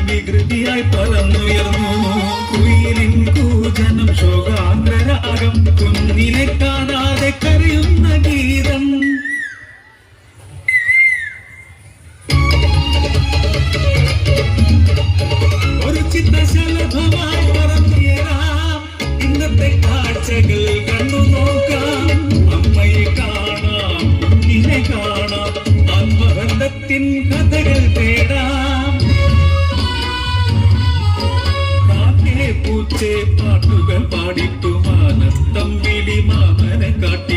വികൃതിയായി പറന്നുയർന്നു കുയിലിൻ കൂജനം ശോകാന്തരാഗം കുഞ്ഞിനെ കാണാതെ കരയുന്ന ഗീതം ഒരു ചിത്രശലഭമായി പറന്നുയരാം ഇന്നത്തെ കാഴ്ചകൾ കണ്ടു നോക്കാം അമ്മയെ കാണാം കുഞ്ഞിനെ കാണാം ആത്മബന്ധത്തിൻ കഥകൾ തേടാം പൂച്ചേ പാട്ടുകൾ പാടിട്ടു മാനത്തമ്പിളി മാമനെ കാട്ടി